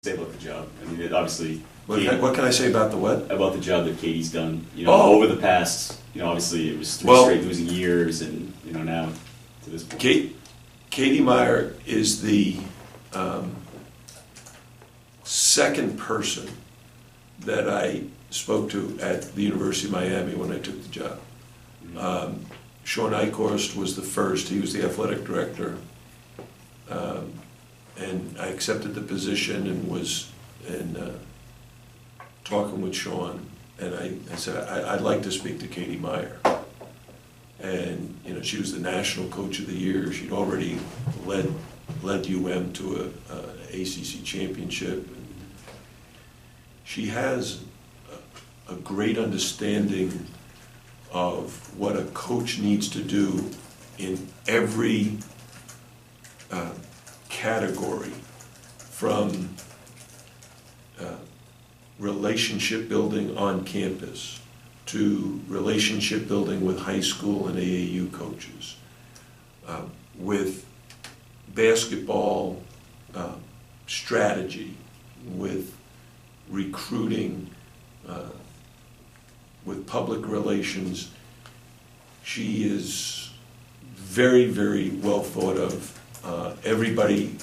say about the job? I mean, obviously. What can I say about the what? About the job that Katie's done. Oh. Over the past, obviously it was three straight losing years, and now to this point. Katie Meyer is the second person that I spoke to at the University of Miami when I took the job. Mm-hmm. Sean Eichhorst was the first. He was the athletic director. And I accepted the position and was talking with Sean, and I said, I'd like to speak to Katie Meyer. And she was the national coach of the year. She'd already led UM to a ACC championship. She has a great understanding of what a coach needs to do in every category, from relationship building on campus to relationship building with high school and AAU coaches, with basketball strategy, with recruiting, with public relations. She is very, very well thought of. Everybody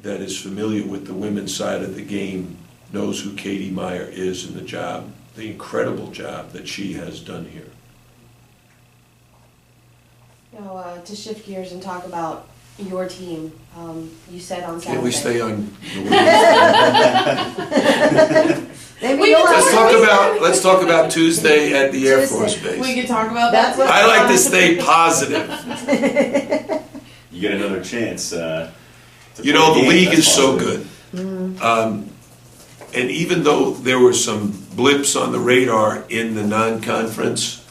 that is familiar with the women's side of the game knows who Katie Meyer is and the incredible job that she has done here. Now, to shift gears and talk about your team, you said on Saturday. Can't we stay on the women's? Let's talk about Tuesday at the Air Force Base. We can talk about that. I like to stay positive. You get another chance. The league is so good. And even though there were some blips on the radar in the non-conference,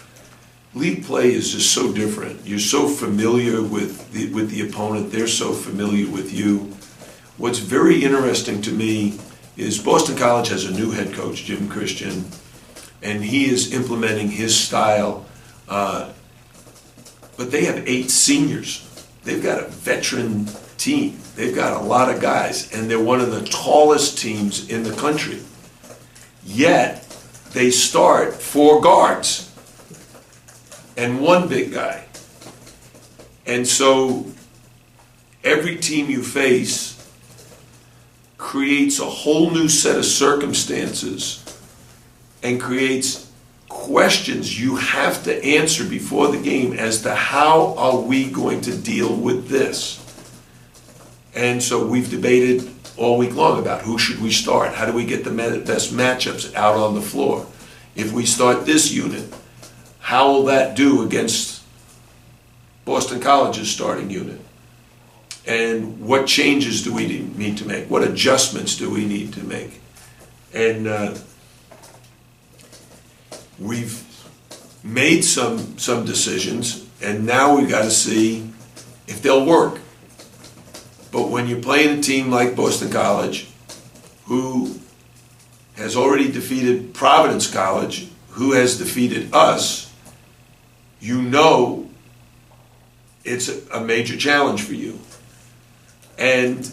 league play is just so different. You're so familiar with the opponent. They're so familiar with you. What's very interesting to me is Boston College has a new head coach, Jim Christian, and he is implementing his style. But they have 8 seniors. They've got a veteran team. They've got a lot of guys, and they're one of the tallest teams in the country. Yet, they start 4 guards and 1 big guy. And so, every team you face creates a whole new set of circumstances and creates questions you have to answer before the game as to how are we going to deal with this. And so we've debated all week long about who should we start, how do we get the best matchups out on the floor. If we start this unit, how will that do against Boston College's starting unit? And what changes do we need to make? What adjustments do we need to make? And we've made some decisions, and now we've got to see if they'll work. But when you're playing a team like Boston College, who has already defeated Providence College, who has defeated us, it's a major challenge for you. And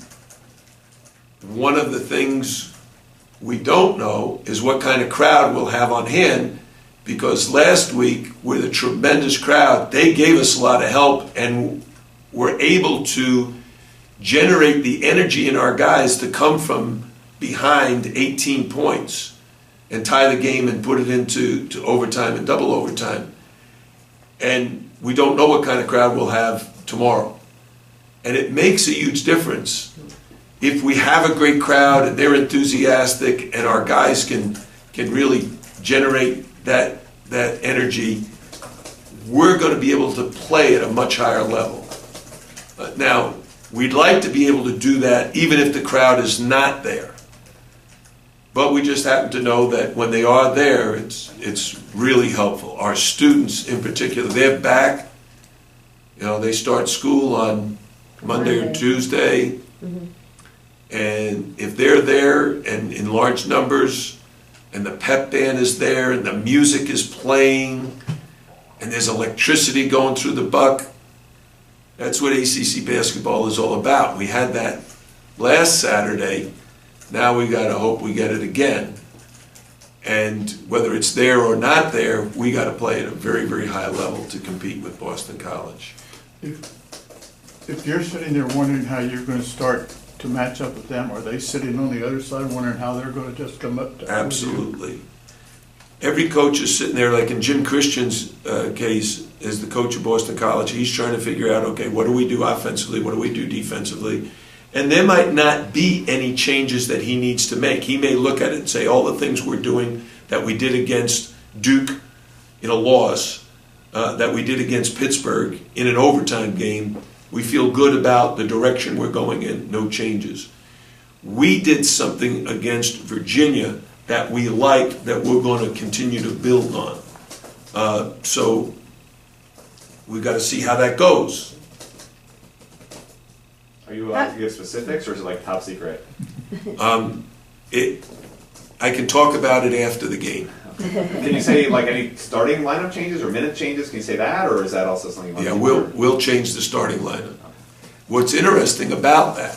one of the things we don't know is what kind of crowd we'll have on hand, because last week, with a tremendous crowd, they gave us a lot of help and were able to generate the energy in our guys to come from behind 18 points and tie the game and put it into overtime and double overtime. And we don't know what kind of crowd we'll have tomorrow. And it makes a huge difference. If we have a great crowd and they're enthusiastic and our guys can really generate that energy, we're going to be able to play at a much higher level. Now, we'd like to be able to do that even if the crowd is not there. But we just happen to know that when they are there, it's really helpful. Our students in particular, they're back. They start school on Monday or Tuesday. Mm-hmm. And if they're there and in large numbers, and the pep band is there, and the music is playing, and there's electricity going through the buck, that's what ACC basketball is all about. We had that last Saturday. Now we got to hope we get it again. And whether it's there or not there, we got to play at a very, very high level to compete with Boston College. If you're sitting there wondering how you're going to start to match up with them, are they sitting on the other side wondering how they're going to just come up to Absolutely. Every coach is sitting there, like in Jim Christian's case, as the coach of Boston College, he's trying to figure out, okay, what do we do offensively, what do we do defensively? And there might not be any changes that he needs to make. He may look at it and say, all the things we're doing that we did against Duke in a loss, that we did against Pittsburgh in an overtime game, we feel good about the direction we're going in, no changes. We did something against Virginia that we liked, that we're going to continue to build on. So we've got to see how that goes. Are you allowed to give specifics, or is it like top secret? I can talk about it after the game. Can you say like any starting lineup changes or minute changes? Can you say that, or is that also something you want Yeah, to we'll change the starting lineup. What's interesting about that,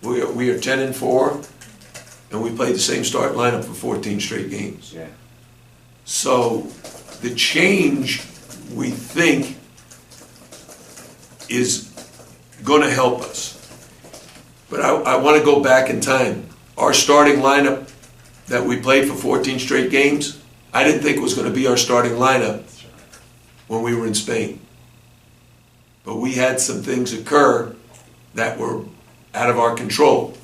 we are 10-4, and we played the same start lineup for 14 straight games. Yeah. So the change, we think, is going to help us. But I want to go back in time. Our starting lineup that we played for 14 straight games, I didn't think was going to be our starting lineup when we were in Spain. But we had some things occur that were out of our control.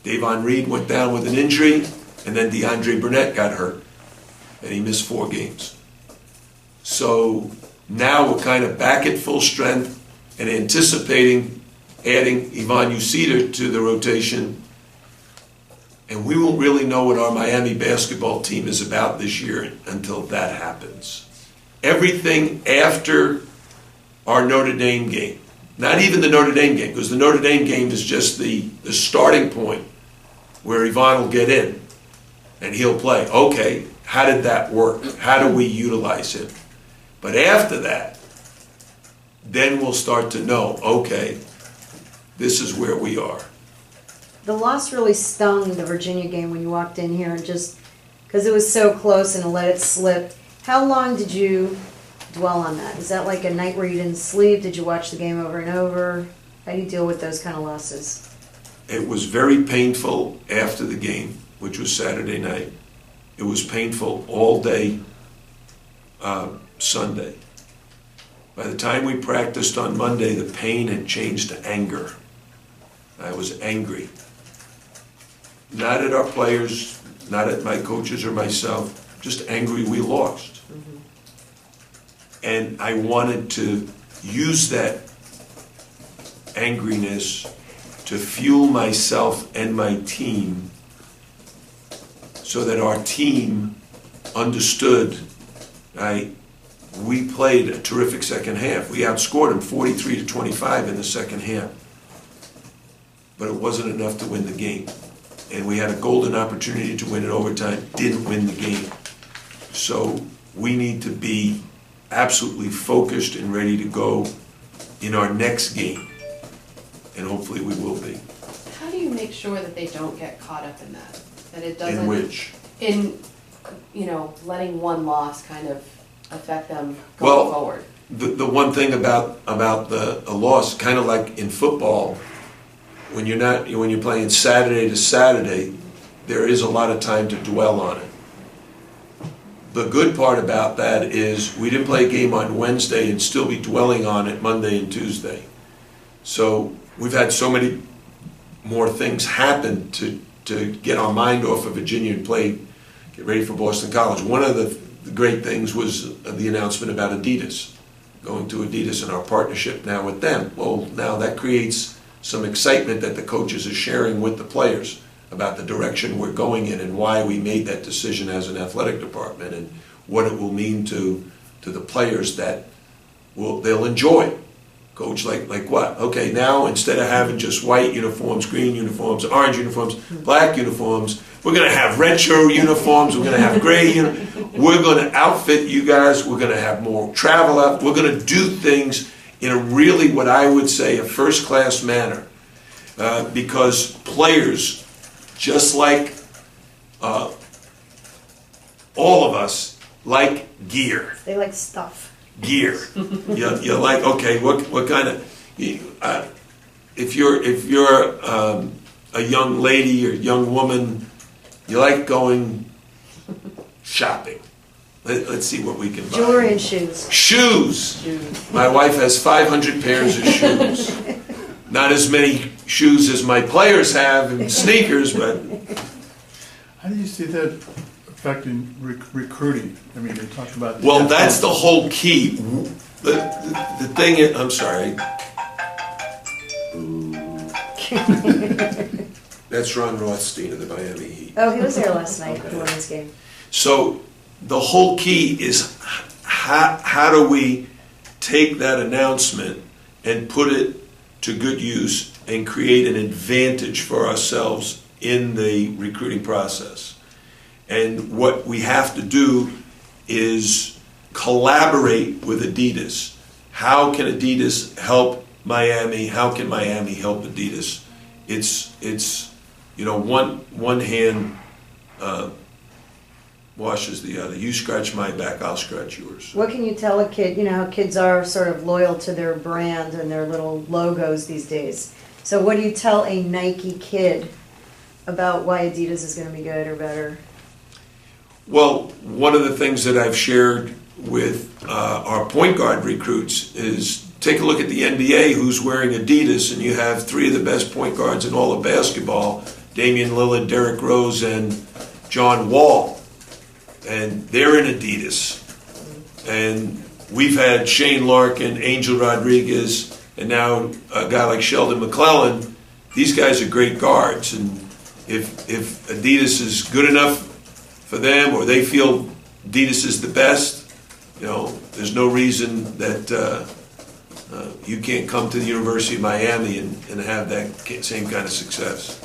Davon Reed went down with an injury, and then DeAndre Burnett got hurt, and he missed 4 games. So now we're kind of back at full strength and anticipating adding Ivan Uceda to the rotation. And we won't really know what our Miami basketball team is about this year until that happens. Everything after our Notre Dame game, not even the Notre Dame game, because the Notre Dame game is just the starting point where Ivan will get in and he'll play. Okay, how did that work? How do we utilize him? But after that, then we'll start to know, okay, this is where we are. The loss really stung the Virginia game when you walked in here, just because it was so close and let it slip. How long did you dwell on that? Is that like a night where you didn't sleep? Did you watch the game over and over? How do you deal with those kind of losses? It was very painful after the game, which was Saturday night. It was painful all day Sunday. By the time we practiced on Monday, the pain had changed to anger. I was angry. Not at our players, not at my coaches or myself, just angry we lost. Mm-hmm. And I wanted to use that angriness to fuel myself and my team so that our team understood, we played a terrific second half. We outscored them 43-25 in the second half. But it wasn't enough to win the game. And we had a golden opportunity to win in overtime, didn't win the game. So we need to be absolutely focused and ready to go in our next game. And hopefully we will be. How do you make sure that they don't get caught up in that? That it doesn't... In which? In, letting one loss kind of affect them going forward. The one thing about a loss, kind of like in football, when you're playing Saturday to Saturday, there is a lot of time to dwell on it. The good part about that is we didn't play a game on Wednesday and still be dwelling on it Monday and Tuesday. So we've had so many more things happen to get our mind off of Virginia and get ready for Boston College. One of the great things was the announcement about Adidas, going to Adidas and our partnership now with them. Well, now that creates some excitement that the coaches are sharing with the players about the direction we're going in and why we made that decision as an athletic department and what it will mean to the players that they'll enjoy. Coach, like what? Okay, now instead of having just white uniforms, green uniforms, orange uniforms, black uniforms, we're going to have retro uniforms, we're going to have gray uniforms. We're going to outfit you guys, we're going to have more travel out, we're going to do things in a really, what I would say, a first-class manner. because players, just like all of us, like gear. They like stuff. Gear. You're like, okay, what kind of? If you're a young lady or young woman, you like going shopping. Let's see what we can buy. Jewelry and shoes. Shoes. My wife has 500 pairs of shoes. Not as many shoes as my players have and sneakers, but How do you see that affecting recruiting? I mean, they talk about. well, that's the whole key. The thing is, I'm sorry. That's Ron Rothstein of the Miami Heat. Oh, he was there last night at the women's game. So the whole key is how do we take that announcement and put it to good use and create an advantage for ourselves in the recruiting process. And what we have to do is collaborate with Adidas. How can Adidas help Miami? How can Miami help Adidas? It's one hand washes the other. You scratch my back, I'll scratch yours. What can you tell a kid? You know how kids are sort of loyal to their brand and their little logos these days. So what do you tell a Nike kid about why Adidas is going to be good or better? Well, one of the things that I've shared with our point guard recruits is take a look at the NBA, who's wearing Adidas, and you have three of the best point guards in all of basketball, Damian Lillard, Derrick Rose, and John Wall. And they're in Adidas. And we've had Shane Larkin, Angel Rodriguez, and now a guy like Sheldon McClellan. These guys are great guards. And if Adidas is good enough for them, or they feel Adidas is the best, there's no reason that you can't come to the University of Miami and have that same kind of success.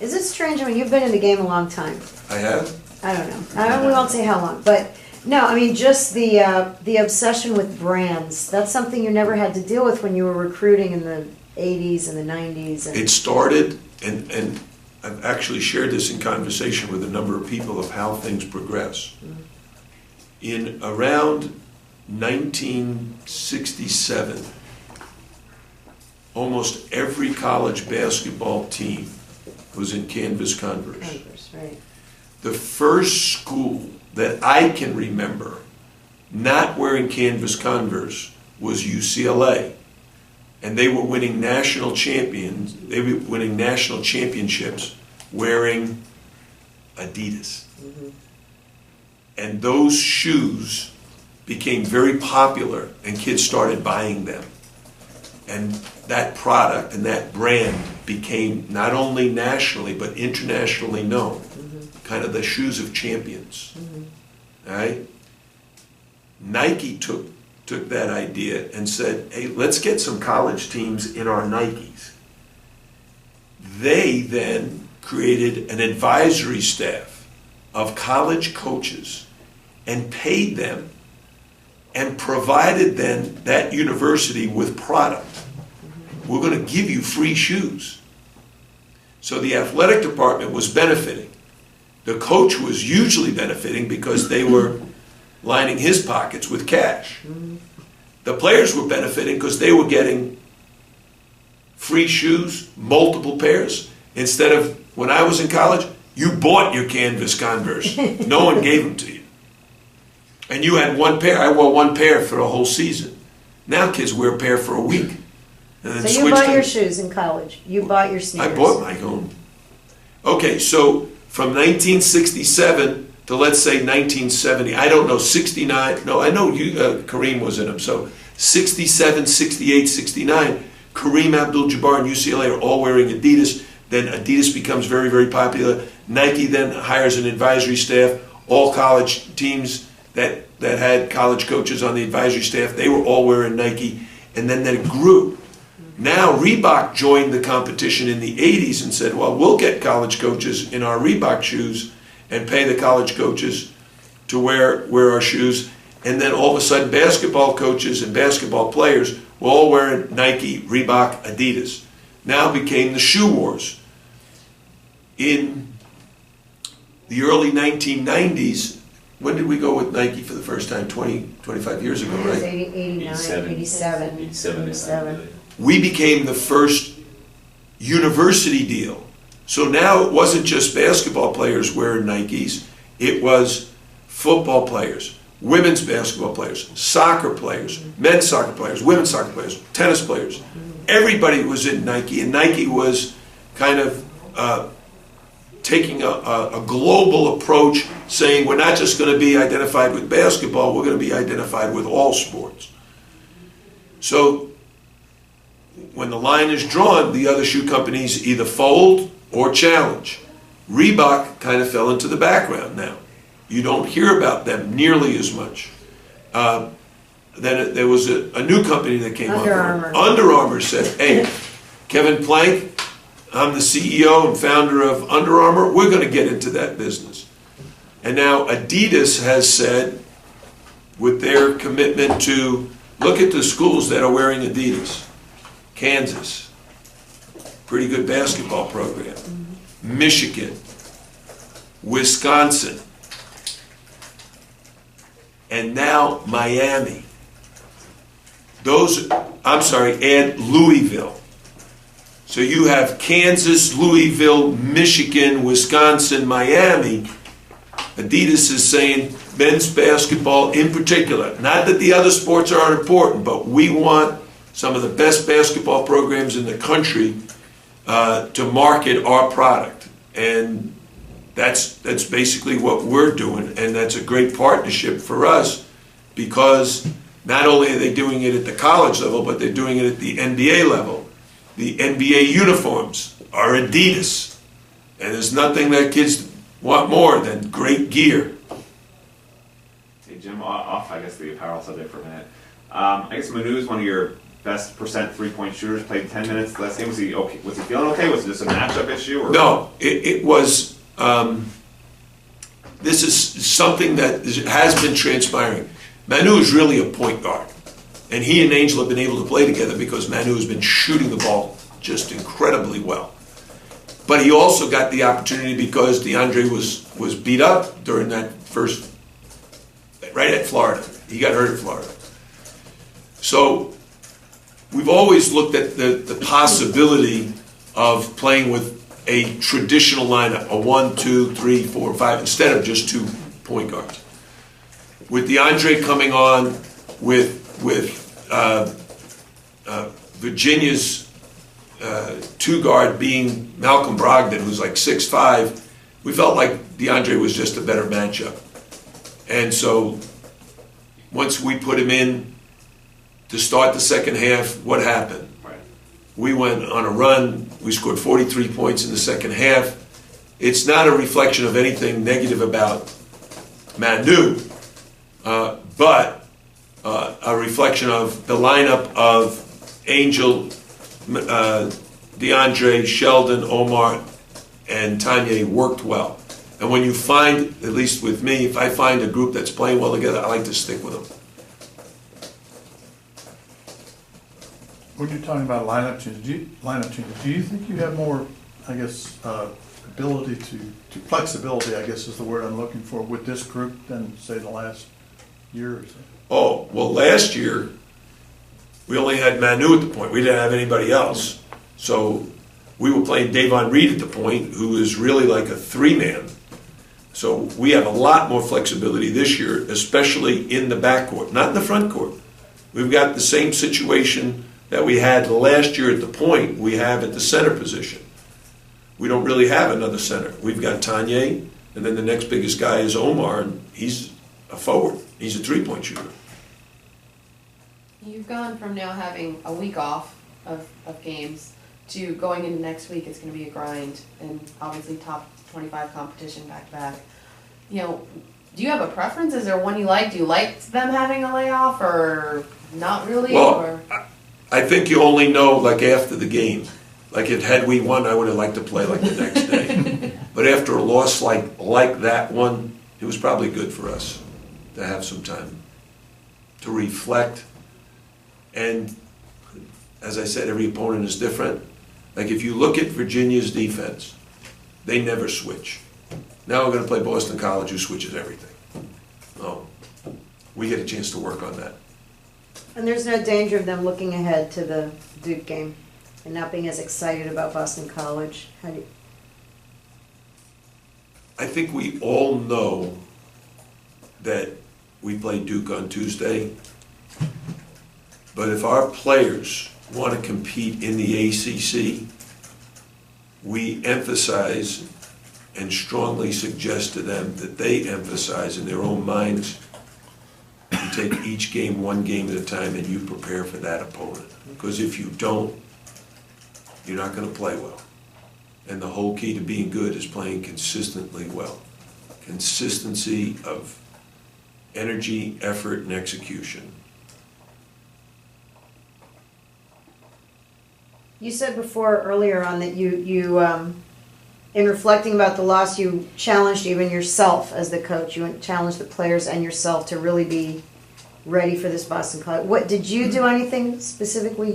Is it strange? I mean, you've been in the game a long time. I have? I don't know. We won't say how long, but no, I mean, just the obsession with brands. That's something you never had to deal with when you were recruiting in the 80s and the 90s. It started, and I've actually shared this in conversation with a number of people of how things progress. In around 1967, almost every college basketball team was in canvas Converse. Converse, right. The first school that I can remember not wearing canvas Converse was UCLA. And they were winning national champions. They were winning national championships wearing Adidas. Mm-hmm. And those shoes became very popular, and kids started buying them. And that product and that brand became not only nationally but internationally known. Kind of the shoes of champions. Right? Nike took that idea and said, hey, let's get some college teams in our Nikes. They then created an advisory staff of college coaches and paid them and provided then that university with product. We're going to give you free shoes. So the athletic department was benefiting. The coach was usually benefiting because they were lining his pockets with cash. The players were benefiting because they were getting free shoes, multiple pairs. Instead of, when I was in college, you bought your canvas Converse. No one gave them to you. And you had one pair. I wore one pair for a whole season. Now kids wear a pair for a week. And then So you bought your shoes in college. You bought your sneakers. I bought my own. Okay, so from 1967 to, let's say, 1970, I don't know, 69, no, I know Kareem was in them, so 67, 68, 69, Kareem Abdul-Jabbar and UCLA are all wearing Adidas. Then Adidas becomes very, very popular. Nike then hires an advisory staff. All college teams that had college coaches on the advisory staff, they were all wearing Nike, and then that grew. Now Reebok joined the competition in the 80s and said, well, we'll get college coaches in our Reebok shoes and pay the college coaches to wear our shoes. And then all of a sudden basketball coaches and basketball players were all wearing Nike, Reebok, Adidas. now became the shoe wars. In the early 1990s, when did we go with Nike for the first time? 25 years ago, It was right? 89, 87. 87. We became the first university deal. So now it wasn't just basketball players wearing Nikes, it was football players, women's basketball players, soccer players, men's soccer players, women's soccer players, tennis players. Everybody was in Nike, and Nike was kind of taking a global approach, saying we're not just going to be identified with basketball, we're going to be identified with all sports. So when the line is drawn, the other shoe companies either fold or challenge. Reebok kind of fell into the background now. You don't hear about them nearly as much. Then there was a new company that came on board. Under Armour said, hey, Kevin Plank, I'm the CEO and founder of Under Armour, we're going to get into that business. And now Adidas has said, with their commitment to, look at the schools that are wearing Adidas. Kansas, pretty good basketball program. Michigan, Wisconsin, and now Miami. And Louisville. So you have Kansas, Louisville, Michigan, Wisconsin, Miami. Adidas is saying men's basketball in particular, not that the other sports aren't important, but we want some of the best basketball programs in the country to market our product. And that's basically what we're doing, and that's a great partnership for us, because not only are they doing it at the college level, but they're doing it at the NBA level. The NBA uniforms are Adidas, and there's nothing that kids want more than great gear. Hey Jim, off I guess the apparel subject for a minute. I guess Manu is one of your best percent three-point shooters. Played 10 minutes last game. Was he okay? Was he feeling okay? Was it just a matchup issue? Or? No, it was. This is something that has been transpiring. Manu is really a point guard, and he and Angel have been able to play together because Manu has been shooting the ball just incredibly well. But he also got the opportunity because DeAndre was beat up during that first, right at Florida. He got hurt at Florida. So we've always looked at the possibility of playing with a traditional lineup, a 1, 2, 3, 4, 5, instead of just 2 point guards. With DeAndre coming on, with Virginia's 2-guard being Malcolm Brogdon, who's like 6'5", we felt like DeAndre was just a better matchup. And so once we put him in to start the second half, what happened? Right. We went on a run. We scored 43 points in the second half. It's not a reflection of anything negative about Manu, but a reflection of the lineup of Angel, DeAndre, Sheldon, Omar, and Tanya worked well. And when you find, at least with me, if I find a group that's playing well together, I like to stick with them. When you're talking about lineup changes, do you think you have more, I guess, ability to flexibility, I guess is the word I'm looking for, with this group than, say, the last year or so? Oh, well, last year, we only had Manu at the point. We didn't have anybody else. So we were playing Davon Reed at the point, who is really like a 3-man. So we have a lot more flexibility this year, especially in the backcourt, not in the front court. We've got the same situation that we had last year at the point we have at the center position. We don't really have another center. We've got Tanya, and then the next biggest guy is Omar, and he's a forward. He's a 3-point shooter. You've gone from now having a week off of games to going into next week. It's going to be a grind, and obviously top 25 competition back to back. You know, do you have a preference? Is there one you like? Do you like them having a layoff, or not really? Well, or? I think you only know like after the game. Like if had we won, I would have liked to play like the next day. But after a loss like that one, it was probably good for us to have some time to reflect. And as I said, every opponent is different. Like if you look at Virginia's defense, they never switch. Now we're gonna play Boston College, who switches everything. Oh, we get a chance to work on that. And there's no danger of them looking ahead to the Duke game and not being as excited about Boston College? How do you? I think we all know that we play Duke on Tuesday, but if our players want to compete in the ACC, we emphasize and strongly suggest to them that they emphasize in their own minds, you take each game one game at a time and you prepare for that opponent. Because if you don't, you're not going to play well. And the whole key to being good is playing consistently well. Consistency of energy, effort, and execution. You said before, earlier on, that you in reflecting about the loss, you challenged even yourself as the coach. You challenged the players and yourself to really be ready for this Boston College. What did you do anything specifically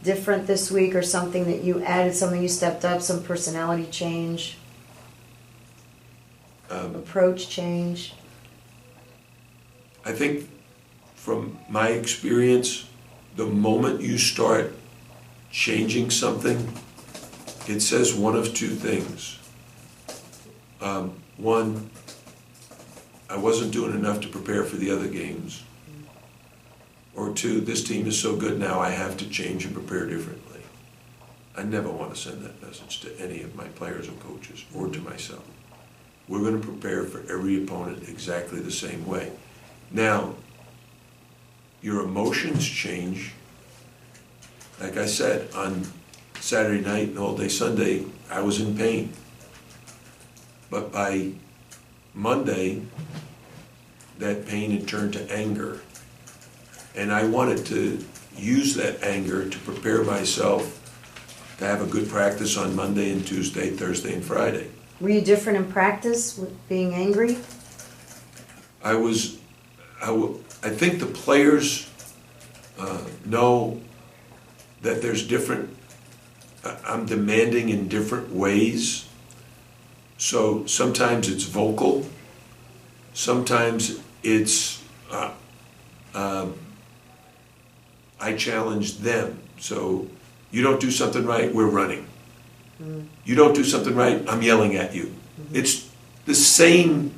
different this week, or something that you added, something you stepped up, some personality change, approach change? I think from my experience, the moment you start changing something, it says one of two things. One, I wasn't doing enough to prepare for the other games. Or two, this team is so good now I have to change and prepare differently. I never want to send that message to any of my players and coaches, or to myself. We're going to prepare for every opponent exactly the same way. Now, your emotions change. Like I said, on Saturday night and all day Sunday, I was in pain. But by Monday, that pain had turned to anger. And I wanted to use that anger to prepare myself to have a good practice on Monday and Tuesday, Thursday and Friday. Were you different in practice with being angry? I think the players know that there's different, I'm demanding in different ways. So sometimes it's vocal, sometimes it's, I challenge them. So you don't do something right, we're running. You don't do something right, I'm yelling at you. It's the same,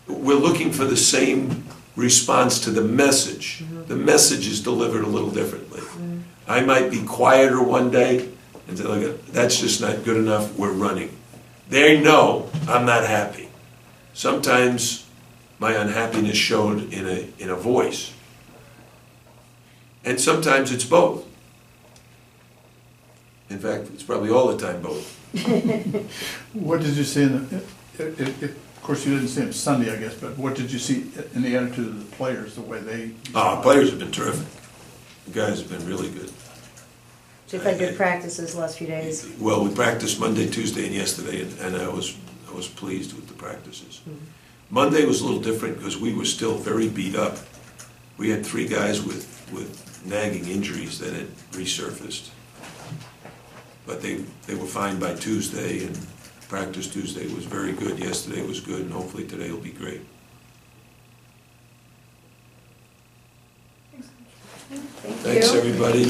we're looking for the same response to the message. The message is delivered a little differently. I might be quieter one day and say, look, that's just not good enough, we're running. They know I'm not happy. Sometimes my unhappiness showed in a voice. And sometimes it's both. In fact, it's probably all the time both. What did you see of course you didn't see him Sunday, I guess, but what did you see in the attitude of the players, the way they... Players have been terrific. The guys have been really good. So you've had good practices the last few days? Well, we practiced Monday, Tuesday, and yesterday, and I was pleased with the practices. Monday was a little different because we were still very beat up. We had 3 guys with nagging injuries that had resurfaced. But they were fine by Tuesday, and practice Tuesday was very good. Yesterday was good, and hopefully today will be great. Thank Thanks, you. everybody.